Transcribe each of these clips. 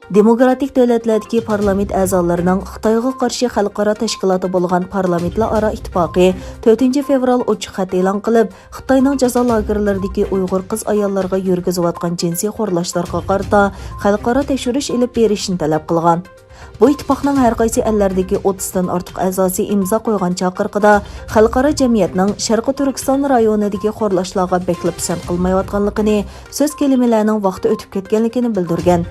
Demokratik davlatlardagi parlament a'zolarining Xitoyga qarshi xalqaro tashkiloti bo'lgan parlamentlar aro ittifoqi 4 fevral ochiq xat e'lon qilib, Xitoyning jazo lagerlaridagi Uyg'ur qiz ayollarga yurgizilayotgan jinsiy xorlashlarga qarata xalqaro tekshirish olib berishni talab qilgan. Bu ittifoqning har qaysi ellardagi 30 dan ortiq a'zosi imzo qo'ygan chaqiriqida xalqaro jamiyatning Sharqi Turkiston rayonidagi xorlashlarga beklab pisand qilmayotganligini, so'z kelimalarining vaqti o'tib ketganligini bildirgan.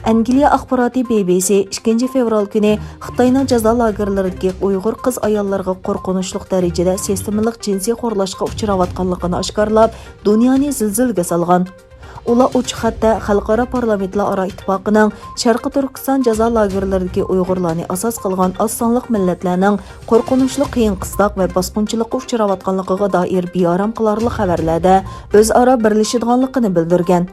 ئەنگىلىيە ئاخباراتى BBC 2 fevral kuni Xitoyning jazo lagerlaridagi Uyg'ur qiz ayollarga qo'rqinchli darajada sistemalik jinsiy xo'rlashga uchrayotganligini oshkorlab, dunyoni zilzilaga solgan. Ular uch xatda xalqaro parlamentlar aro ittifoqining Sharqi Turkiston jazo lagerlaridagi Uyg'urlarni asos qilgan oz sonliq millatlarning qo'rqinchli qiyin qistoq va bosqinchilikka uchrayotganligiga doir beoram qilarli xabarlarda o'zaro birlashadiganligini bildirgan.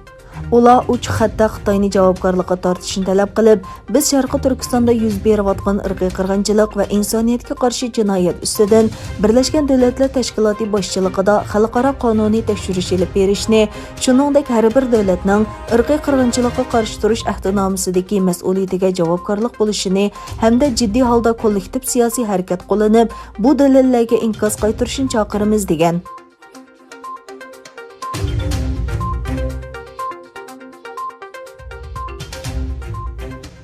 Ular uch xatda Xitoyni javobgarlikka tortishni talab qilib, biz Sharqi Turkistonda yuz berayotgan irqiy qirg'inchilik va insoniyatga qarshi jinoyat ustidan Birlashgan Davlatlar Tashkiloti boshchiligida xalqaro qonuniy tekshirish olib berishni, shuningdek har bir davlatning irqiy qirg'inchilikka qarshi turish ahdnomasidagi mas'uliyatiga javobgarlik bo'lishini hamda jiddiy holda kollektiv siyosiy harakat qo'llanib, bu dalillarga inkos qaytarishni chaqiramiz degan.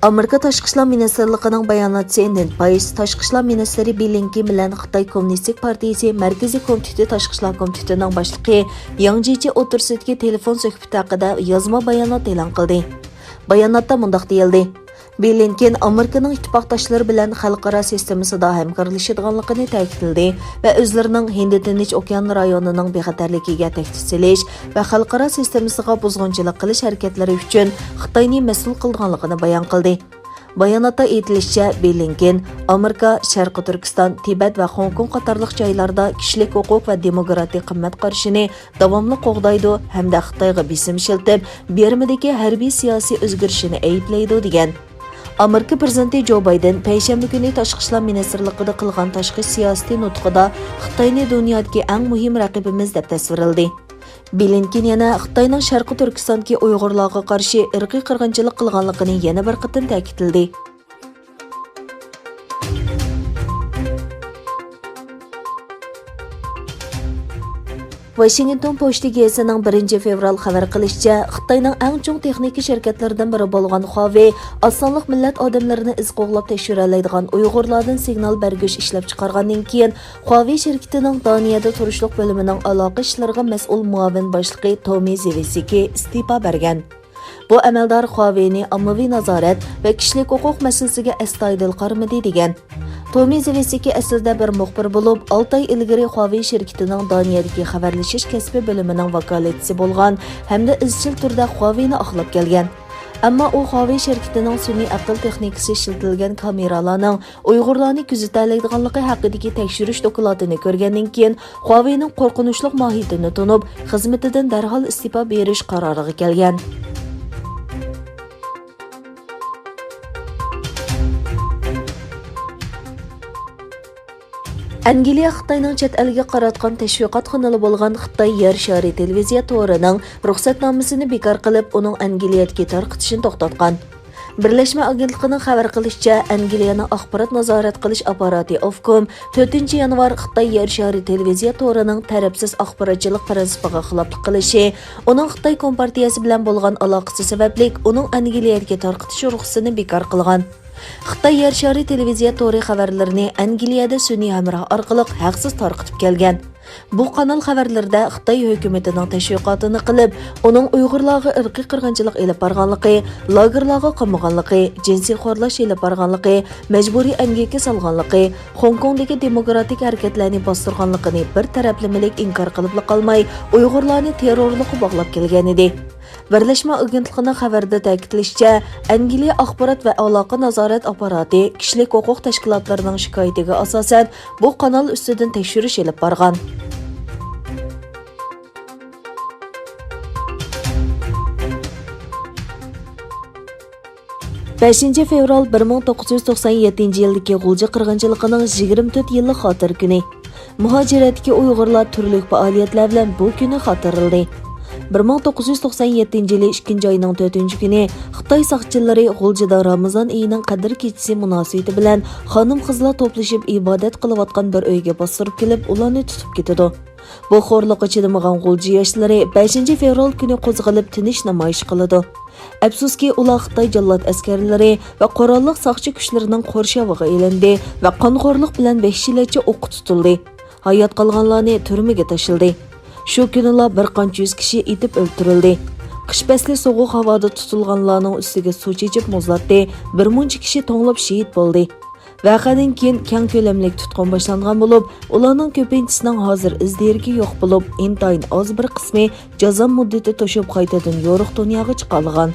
Amerika Tashqi ishlar Ministrligining bayonotchisining Tashqi ishlar Ministri Bિલિન્કેન bilan Xitoy Kommunistik partiyasi Markaziy komiteti Tashqi ishlar komitetining boshlig'i Yang Jiechi o'tirsidagi telefon suhbati haqida yozma bayonot e'lon qildi. Bayonotda mundaq deyildi: بىلىنكېن Amerikaning ittifoqdoshlari bilan xalqaro sistemasida hamkorlashadiganligini ta'kidladi va o'zlarining Hind Tinch okean rayonining bexatarligiga tahdid solish va xalqaro sistemasiga buzg'unchilik qilish harakatlari uchun Xitoyni mas'ul qilganligini bayon qildi. Bayonotda aytilishicha, بىلىنكېن Amerika, Sharqi Turkiston, Tibet va Hong Kong qatorliq joylarda kishilik huquq va demokratik qimmat qarashini davomli qo'g'daydi hamda Xitoyga besim shiltib, Bermidagi harbiy siyosiy o'zgarishini ayblaydi degan. Amerika prezidenti Joe Biden payshanba kuni Tashqi ishlar ministrligida qilgan tashqi siyosiy nutqida Xitoyni dunyodagi eng muhim raqibimiz deb tasvirladi. بىلىنكېن yana Xitoyning Sharqi Turkistondagi Uyg'urlarga qarshi irqiy qirg'inchilik qilganligini yana bir qatim ta'kidladi. Washington Post gazetining 1 fevral xabar qilishicha, Xitoyning eng chong texnika shirkatlaridan biri bo'lgan Huawei osonliq millat odamlarini iz qo'g'lab tekshiroladigan Uyg'urlardan signal bergish ishlab chiqargandan keyin Huawei shirkatining Daniyada turishliq bo'limining aloqa ishlariga mas'ul muavin boshlig'i Tommy Zivesiki istifa bergan. Bu əməldar Xۇاۋېينى ommaviy nazorat va kishilik huquq masalasiga astoydil qaramadi degan. Tommy Zivesiki aslida bir muxbir bo'lib, 6 oy ilgari Huawei shirkatining Daniyadagi xabarlashish kasbi bo'limining vakolatchisi bo'lgan hamda izchil turda Xۇaۋېينى oqlab kelgan. Ammo u Huawei shirkatining sun'iy aql texnikasi ishlatilgan kameralarning Uyg'urlarni kuzatoladiganligi haqidagi tekshirish dokladini ko'rgandan keyin Xۇaۋېينىڭ qo'rqinchli mohiyatini tunib, xizmatidan darhol istifa berish qaroriga kelgan. ئەنگىلىيە خىتاينىڭ چەت ئەلگە قاراتقان تەشۋىقات قانىلى bo'lgan Xitoy yer shari televiziya to'rining ruxsatnomasini bekor qilib, uning ئەنگىلىيەدىكى tarqitishini to'xtatgan. Birlashma agentligining xabar qilishicha, ئەنگىلىيەنىڭ axborot nazorat qilish apparati Ofcom 4 yanvar Xitoy yer shari televiziya to'rining tarafsiz axborotchilik prinsipiga xiloflik qilishi, uning Xitoy kompartiyasi bilan bo'lgan aloqasi sababli uning ئەنگىلىيەدىكى tarqitish ruxsatini bekor qilgan. Xitoy yer shari televiziya to'ri xabarlarini ئەنگىلىيەدە sun'iy hamroh orqali haqsiz tarqitib kelgan. Bu kanal xabarlarda Xitoy hukumatining tashviqotini qilib, uning Uyg'urlarga irqiy qirg'inchilik elib borganligi, lagerlarga qamag'anligi, jinsiy xo'rlash elib borganligi, majburiy emgakka solganligi, Hong Kongdagi demokratik harakatlarni bostirganligini bir taraflamalik inkor qilib qolmay, Uyg'urlarni terrorlikqa bog'lab kelgan edi. Birlashma agentligining xabarida ta'kidlashicha, ئەنگىلىيە axborot va aloqa nazorat apparati kishilik huquq tashkilotlarining shikoyatiga asosan bu kanal ustidan tekshirish olib borgan. Beşinci fevral 1997 yildagi G'ulji qirg'inchiligining 24 yillik xotir kuni. Muhojiratdagi Uyg'urlar turli faoliyatlar bilan bu kuni xotirladi. 1997 yılı 2 ayının 4 günü Xitay saqçıları G'uljida Ramazan ayının Qadr kechisi munosabati bilan xonim qizlar to'plashib ibodat qilayotgan bir uyga bostirib kelib, ularni tutib ketadi. Bu xo'rliqqa chidamagan G'ulji yoshlari 5 fevral kuni qo'zg'alib tinish namoyish qiladi. Afsuski, ular Xitoy jallod askarlari va qurolli saqchi kuchlarining qo'rshoviga ilindi va qonxo'rlik bilan vahshiylarcha o'q tutildi. Hayot qolganlarni turmaga tashildi. Shu kunlar bir qancha yuz kishi etib o'ldirildi. Qish fasli sovuq havoda tutilganlarning ustiga suv chechib muzlatdi. Bir muncha kishi to'nglab shahid bo'ldi. Vaqadan keyin keng ko'lamlik tutqun boshlangan bo'lib, ularning ko'pinchisining hozir izderigi yo'q bo'lib, intayin oz bir qismi jazo muddati to'shib qaytadan yo'riq dunyoga chiqargan.